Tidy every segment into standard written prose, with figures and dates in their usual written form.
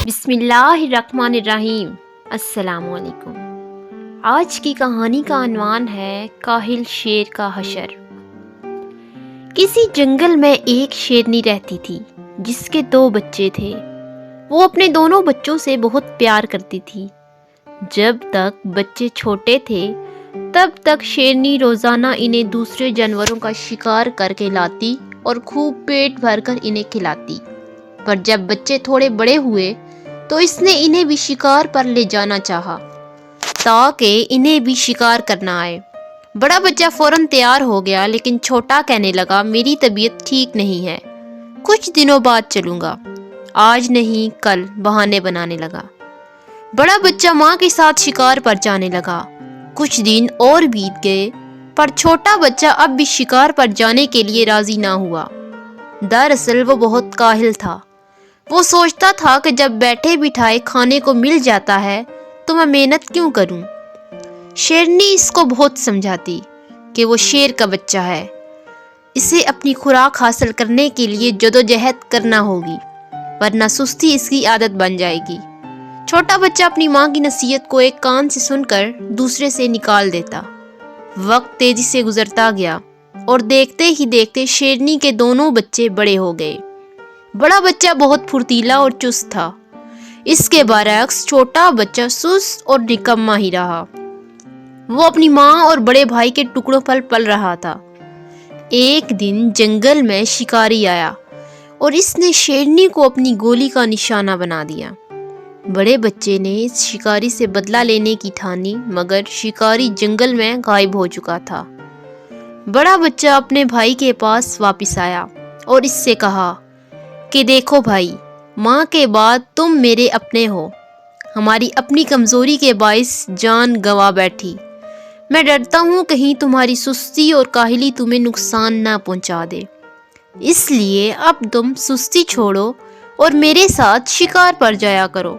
بسم اللہ الرحمن الرحیم۔ السلام علیکم۔ آج کی کہانی کا عنوان ہے کاہل شیر کا حشر۔ کسی جنگل میں ایک شیرنی رہتی تھی جس کے 2 بچے تھے۔ وہ اپنے دونوں بچوں سے بہت پیار کرتی تھی۔ جب تک بچے چھوٹے تھے تب تک شیرنی روزانہ انہیں دوسرے جانوروں کا شکار کر کے لاتی اور خوب پیٹ بھر کر انہیں کھلاتی۔ پر جب بچے تھوڑے بڑے ہوئے تو اس نے انہیں بھی شکار پر لے جانا چاہا تاکہ انہیں بھی شکار کرنا آئے۔ بڑا بچہ فوراً تیار ہو گیا، لیکن چھوٹا کہنے لگا میری طبیعت ٹھیک نہیں ہے، کچھ دنوں بعد چلوں گا، آج نہیں کل بہانے بنانے لگا۔ بڑا بچہ ماں کے ساتھ شکار پر جانے لگا۔ کچھ دن اور بیت گئے، پر چھوٹا بچہ اب بھی شکار پر جانے کے لیے راضی نہ ہوا۔ دراصل وہ بہت کاہل تھا۔ وہ سوچتا تھا کہ جب بیٹھے بٹھائے کھانے کو مل جاتا ہے تو میں محنت کیوں کروں۔ شیرنی اس کو بہت سمجھاتی کہ وہ شیر کا بچہ ہے، اسے اپنی خوراک حاصل کرنے کے لیے جدوجہد کرنا ہوگی، ورنہ سستی اس کی عادت بن جائے گی۔ چھوٹا بچہ اپنی ماں کی نصیحت کو ایک کان سے سن کر دوسرے سے نکال دیتا۔ وقت تیزی سے گزرتا گیا اور دیکھتے ہی دیکھتے شیرنی کے دونوں بچے بڑے ہو گئے۔ بڑا بچہ بہت پھرتیلا اور چست تھا، اس کے برعکس چھوٹا بچہ سست اور نکما ہی رہا۔ وہ اپنی ماں اور بڑے بھائی کے ٹکڑوں پر پل رہا تھا۔ ایک دن جنگل میں شکاری آیا اور اس نے شیرنی کو اپنی گولی کا نشانہ بنا دیا۔ بڑے بچے نے اس شکاری سے بدلہ لینے کی ٹھانی، مگر شکاری جنگل میں غائب ہو چکا تھا۔ بڑا بچہ اپنے بھائی کے پاس واپس آیا اور اس سے کہا کہ دیکھو بھائی، ماں کے بعد تم میرے اپنے ہو، ہماری اپنی کمزوری کے باعث جان گنوا بیٹھی۔ میں ڈرتا ہوں کہیں تمہاری سستی اور کاہلی تمہیں نقصان نہ پہنچا دے، اس لیے اب تم سستی چھوڑو اور میرے ساتھ شکار پر جایا کرو۔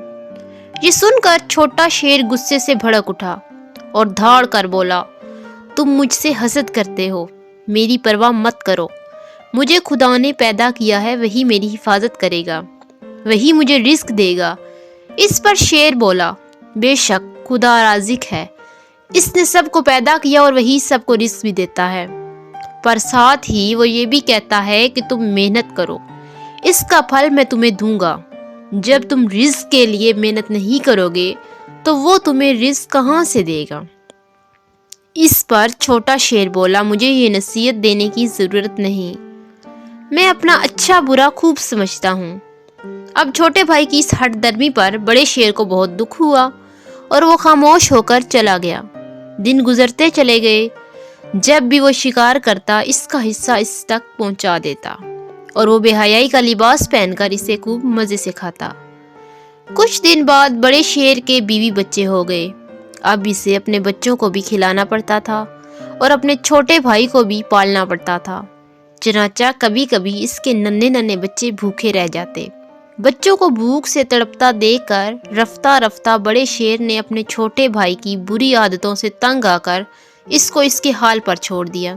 یہ سن کر چھوٹا شیر غصے سے بھڑک اٹھا اور دھاڑ کر بولا، تم مجھ سے حسد کرتے ہو، میری پرواہ مت کرو، مجھے خدا نے پیدا کیا ہے، وہی میری حفاظت کرے گا، وہی مجھے رزق دے گا۔ اس پر شیر بولا، بے شک خدا رازق ہے، اس نے سب کو پیدا کیا اور وہی سب کو رزق بھی دیتا ہے، پر ساتھ ہی وہ یہ بھی کہتا ہے کہ تم محنت کرو، اس کا پھل میں تمہیں دوں گا۔ جب تم رزق کے لیے محنت نہیں کرو گے تو وہ تمہیں رزق کہاں سے دے گا؟ اس پر چھوٹا شیر بولا، مجھے یہ نصیحت دینے کی ضرورت نہیں، میں اپنا اچھا برا خوب سمجھتا ہوں۔ اب چھوٹے بھائی کی اس ہٹ درمی پر بڑے شیر کو بہت دکھ ہوا اور وہ خاموش ہو کر چلا گیا۔ دن گزرتے چلے گئے، جب بھی وہ شکار کرتا اس کا حصہ اس تک پہنچا دیتا اور وہ بے حیائی کا لباس پہن کر اسے خوب مزے سے کھاتا۔ کچھ دن بعد بڑے شیر کے بیوی بچے ہو گئے۔ اب اسے اپنے بچوں کو بھی کھلانا پڑتا تھا اور اپنے چھوٹے بھائی کو بھی پالنا پڑتا تھا، چنانچہ کبھی کبھی اس کے ننھے ننھے بچے بھوکے رہ جاتے۔ بچوں کو بھوک سے تڑپتا دیکھ کر رفتہ رفتہ بڑے شیر نے اپنے چھوٹے بھائی کی بری عادتوں سے تنگ آ کر اس کو اس کے حال پر چھوڑ دیا۔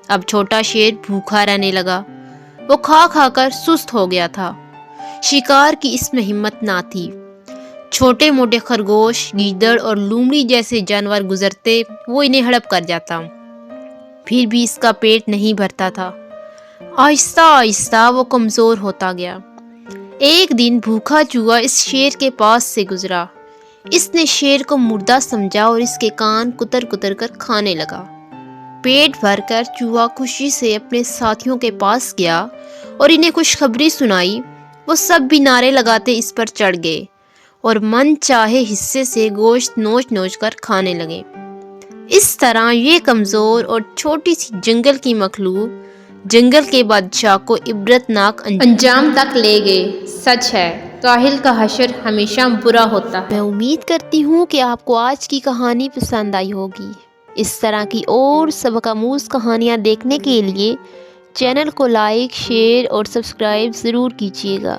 اب چھوٹا شیر بھوکا رہنے لگا، وہ کھا کھا کر سست ہو گیا تھا، شکار کی اس میں ہمت نہ تھی۔ چھوٹے موٹے خرگوش، گیدڑ اور لومڑی جیسے جانور گزرتے وہ انہیں ہڑپ کر جاتا، پھر بھی اس کا پیٹ نہیں بھرتا تھا۔ آہستہ آہستہ وہ کمزور ہوتا گیا۔ ایک دن بھوکا چوہا اس شیر کے پاس سے گزرا۔ اس نے شیر کو مردہ سمجھا اور اس کے کان کتر کتر کر کھانے لگا۔ پیٹ بھر کر چوہا خوشی سے اپنے ساتھیوں کے پاس گیا اور انہیں خوشخبری سنائی۔ وہ سب بھی نعرے لگاتے اس پر چڑھ گئے اور من چاہے حصے سے گوشت نوچ نوچ کر کھانے لگے۔ اس طرح یہ کمزور اور چھوٹی سی جنگل کی مخلوق جنگل کے بادشاہ کو عبرتناک انجام تک لے گئے۔ سچ ہے، کاہل کا حشر ہمیشہ برا ہوتا ہے۔ میں امید کرتی ہوں کہ آپ کو آج کی کہانی پسند آئی ہوگی۔ اس طرح کی اور سبق آموز کہانیاں دیکھنے کے لیے چینل کو لائک، شیئر اور سبسکرائب ضرور کیجیے گا۔